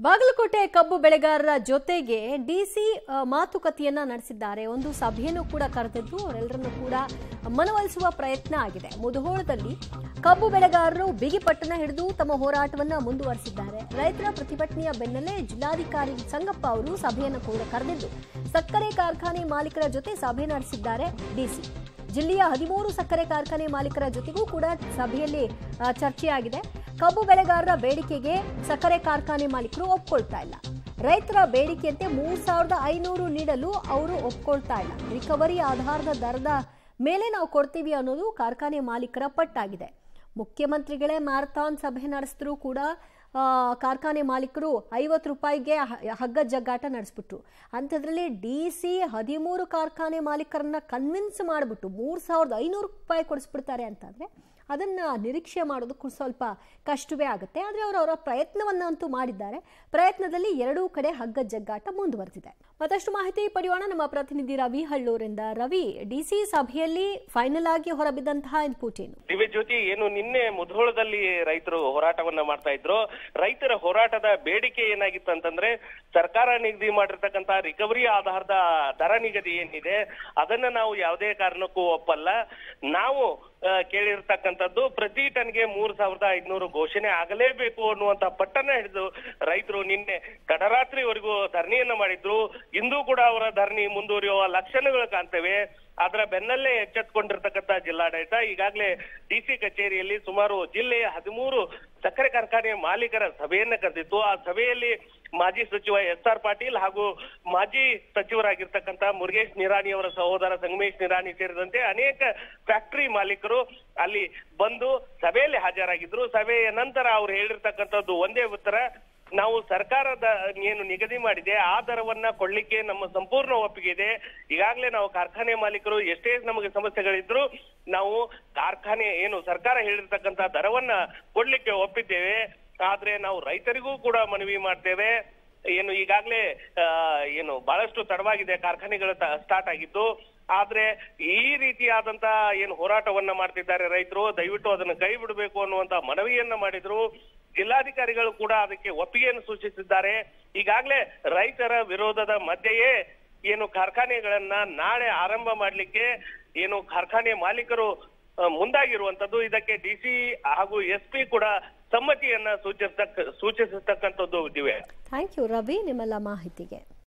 ಬಾಗಲಕೋಟೆ ಕಬ್ಬು ಬೆಳೆಗಾರರ ಜೊತೆಗೆ ಡಿಸಿ ಮಾತುಕತೆಯನ್ನ ನಡೆಸಿದ್ದಾರೆ. ಒಂದು ಸಭೆಯನ್ನು ಕೂಡ ಕರೆದಿದ್ದು ಅವರೆಲ್ಲರನ್ನು ಕೂಡ ಮನವೊಲಿಸುವ ಪ್ರಯತ್ನ ಆಗಿದೆ. ಮುಧೋಳದಲ್ಲಿ ಕಬ್ಬು ಬೆಳೆಗಾರರು ಬಿಗಿಪಟ್ಟಣ ಹಿಡಿದು ತಮ್ಮ ಹೋರಾಟವನ್ನ ಮುಂದುವರೆಸಿದ್ದಾರೆ. ರೈತರ ಪ್ರತಿಭಟನೆಯ ಬೆನ್ನಲ್ಲೇ ಜಿಲ್ಲಾಧಿಕಾರಿ ಸಂಗಪ್ಪ ಅವರು ಸಭೆಯನ್ನು ಕೂಡ ಕರೆದಿದ್ದು ಸಕ್ಕರೆ ಕಾರ್ಖಾನೆ ಮಾಲೀಕರ ಜೊತೆ ಸಭೆ ನಡೆಸಿದ್ದಾರೆ. ಡಿಸಿ ಜಿಲ್ಲೆಯ 13 ಸಕ್ಕರೆ ಕಾರ್ಖಾನೆ ಮಾಲೀಕರ ಜೊತೆಗೂ ಕೂಡ ಸಭೆಯಲ್ಲಿ ಚರ್ಚೆಯಾಗಿದೆ. ಕಬ್ಬು ಬೆಳೆಗಾರರ ಬೇಡಿಕೆಗೆ ಸಕ್ಕರೆ ಕಾರ್ಖಾನೆ ಮಾಲೀಕರು ಒಪ್ಕೊಳ್ತಾ ಇಲ್ಲ. ರೈತರ ಬೇಡಿಕೆಯಂತೆ 3,500 ನೀಡಲು ಅವರು ಒಪ್ಕೊಳ್ತಾ ಇಲ್ಲ. ರಿಕವರಿ ಆಧಾರದ ದರದ ಮೇಲೆ ನಾವು ಕೊಡ್ತೀವಿ ಅನ್ನೋದು ಕಾರ್ಖಾನೆ ಮಾಲೀಕರ ಪಟ್ಟಾಗಿದೆ. ಮುಖ್ಯಮಂತ್ರಿಗಳೇ ಮ್ಯಾರಥಾನ್ ಸಭೆ ನಡೆಸಿದ್ರು ಕೂಡ ಕಾರ್ಖಾನೆ ಮಾಲೀಕರು 50 ರೂಪಾಯಿಗೆ ಹಗ್ಗ ಜಗ್ಗಾಟ ನಡೆಸ್ಬಿಟ್ರು. ಅಂಥದ್ರಲ್ಲಿ ಡಿಸಿ 13 ಕಾರ್ಖಾನೆ ಮಾಲೀಕರನ್ನ ಕನ್ವಿನ್ಸ್ ಮಾಡಿಬಿಟ್ಟು 3,500 ರೂಪಾಯಿ ಕೊಡಿಸ್ಬಿಡ್ತಾರೆ ಅಂತಂದ್ರೆ ಅದನ್ನ ನಿರೀಕ್ಷೆ ಮಾಡೋದಕ್ಕೂ ಸ್ವಲ್ಪ ಕಷ್ಟವೇ ಆಗುತ್ತೆ. ಆದರೆ ಅವರ ಪ್ರಯತ್ನವನ್ನಂತೂ ಮಾಡಿದ್ದಾರೆ. ಪ್ರಯತ್ನದಲ್ಲಿ ಎರಡೂ ಕಡೆ ಹಗ್ಗ ಜಗ್ಗಾಟ ಮುಂದುವರೆದಿದೆ. ಮತ್ತಷ್ಟು ಮಾಹಿತಿ ಪಡೆಯೋಣ ನಮ್ಮ ಪ್ರತಿನಿಧಿ ರವಿ ಹಳ್ಳೂರಿಂದ. ರವಿ, ಡಿಸಿ ಸಭೆಯಲ್ಲಿ ಫೈನಲ್ ಆಗಿ ಹೊರಬಿದ್ದಂತಹ ಇನ್ಪುಟ್ ಏನು? ದಿವ್ಯಜ್ಯೋತಿ, ಏನು ನಿನ್ನೆ ಮುಧೋಳದಲ್ಲಿ ರೈತರು ಹೋರಾಟವನ್ನ ಮಾಡ್ತಾ ಇದ್ರು. ರೈತರ ಹೋರಾಟದ ಬೇಡಿಕೆ ಏನಾಗಿತ್ತು ಅಂತಂದ್ರೆ ಸರ್ಕಾರ ನಿಗದಿ ಮಾಡಿರ್ತಕ್ಕಂತ ರಿಕವರಿ ಆಧಾರದ ದರ ನಿಗದಿ ಏನಿದೆ ಅದನ್ನ ನಾವು ಯಾವುದೇ ಕಾರಣಕ್ಕೂ ಒಪ್ಪಲ್ಲ. ನಾವು ಕೇಳಿರ್ತಕ್ಕಂಥದ್ದು ಪ್ರತಿ ಟನ್ಗೆ 3,500 ಘೋಷಣೆ ಆಗಲೇಬೇಕು ಅನ್ನುವಂತ ಪಟ್ಟನ್ನ ಹಿಡಿದು ರೈತರು ನಿನ್ನೆ ತಡರಾತ್ರಿವರೆಗೂ ಧರಣಿಯನ್ನ ಮಾಡಿದ್ರು. ಇಂದು ಕೂಡ ಅವರ ಧರಣಿ ಮುಂದುವರಿಯುವ ಲಕ್ಷಣಗಳು ಕಾಣ್ತವೆ. ಅದರ ಬೆನ್ನಲ್ಲೇ ಎಚ್ಚೆತ್ತುಕೊಂಡಿರ್ತಕ್ಕಂಥ ಜಿಲ್ಲಾಡಳಿತ ಈಗಾಗಲೇ ಡಿಸಿ ಕಚೇರಿಯಲ್ಲಿ ಸುಮಾರು ಜಿಲ್ಲೆಯ 13 ಸಕ್ಕರೆ ಕಾರ್ಖಾನೆ ಮಾಲೀಕರ ಸಭೆಯನ್ನ ಕರೆದಿತ್ತು. ಆ ಸಭೆಯಲ್ಲಿ ಮಾಜಿ ಸಚಿವ ಎಸ್.ಆರ್. ಪಾಟೀಲ್ ಹಾಗೂ ಮಾಜಿ ಸಚಿವರಾಗಿರ್ತಕ್ಕಂಥ ಮುರುಗೇಶ್ ನಿರಾಣಿ ಅವರ ಸಹೋದರ ಸಂಗಮೇಶ್ ನಿರಾಣಿ ಸೇರಿದಂತೆ ಅನೇಕ ಫ್ಯಾಕ್ಟರಿ ಮಾಲೀಕರು ಅಲ್ಲಿ ಬಂದು ಸಭೆಯಲ್ಲಿ ಹಾಜರಾಗಿದ್ರು. ಸಭೆಯ ನಂತರ ಅವ್ರು ಹೇಳಿರ್ತಕ್ಕಂಥದ್ದು ಒಂದೇ ಉತ್ತರ, ನಾವು ಸರ್ಕಾರದ ಏನು ನಿಗದಿ ಮಾಡಿದೆ ಆ ದರವನ್ನ ಕೊಡ್ಲಿಕ್ಕೆ ನಮ್ಮ ಸಂಪೂರ್ಣ ಒಪ್ಪಿಗೆ ಇದೆ. ಈಗಾಗಲೇ ನಾವು ಕಾರ್ಖಾನೆ ಮಾಲೀಕರು ಎಷ್ಟೇ ನಮಗೆ ಸಮಸ್ಯೆಗಳಿದ್ರು ನಾವು ಕಾರ್ಖಾನೆ ಏನು ಸರ್ಕಾರ ಹೇಳಿರ್ತಕ್ಕಂಥ ದರವನ್ನ ಕೊಡ್ಲಿಕ್ಕೆ ಒಪ್ಪಿದ್ದೇವೆ. ಆದ್ರೆ ನಾವು ರೈತರಿಗೂ ಕೂಡ ಮನವಿ ಮಾಡ್ತೇವೆ. ಏನು ಈಗಾಗಲೇ ಏನು ಬಹಳಷ್ಟು ತಡವಾಗಿದೆ ಕಾರ್ಖಾನೆಗಳು ಸ್ಟಾರ್ಟ್ ಆಗಿದ್ದು. ಆದ್ರೆ ಈ ರೀತಿಯಾದಂತ ಏನು ಹೋರಾಟವನ್ನ ಮಾಡ್ತಿದ್ದಾರೆ ರೈತರು, ದಯವಿಟ್ಟು ಅದನ್ನ ಕೈ ಬಿಡಬೇಕು ಅನ್ನುವಂತ ಮನವಿಯನ್ನ ಮಾಡಿದ್ರು. ಜಿಲ್ಲಾಧಿಕಾರಿಗಳು ಕೂಡ ಅದಕ್ಕೆ ಒಪ್ಪಿಗೆಯನ್ನು ಸೂಚಿಸಿದ್ದಾರೆ. ಈಗಾಗಲೇ ರೈತರ ವಿರೋಧದ ಮಧ್ಯೆಯೇ ಏನು ಕಾರ್ಖಾನೆಗಳನ್ನ ನಾಳೆ ಆರಂಭ ಮಾಡ್ಲಿಕ್ಕೆ ಏನು ಕಾರ್ಖಾನೆ ಮಾಲೀಕರು ಮುಂದಾಗಿರುವಂತದ್ದು. ಇದಕ್ಕೆ ಡಿಸಿ ಹಾಗೂ ಎಸ್ಪಿ ಕೂಡ ಸಮ್ಮತಿಯನ್ನ ಸೂಚಿಸತಕ್ಕಂಥದ್ದು ದಿವ್ಯ. ಥ್ಯಾಂಕ್ ಯು ರವಿ ನಿಮ್ಮೆಲ್ಲ ಮಾಹಿತಿಗೆ.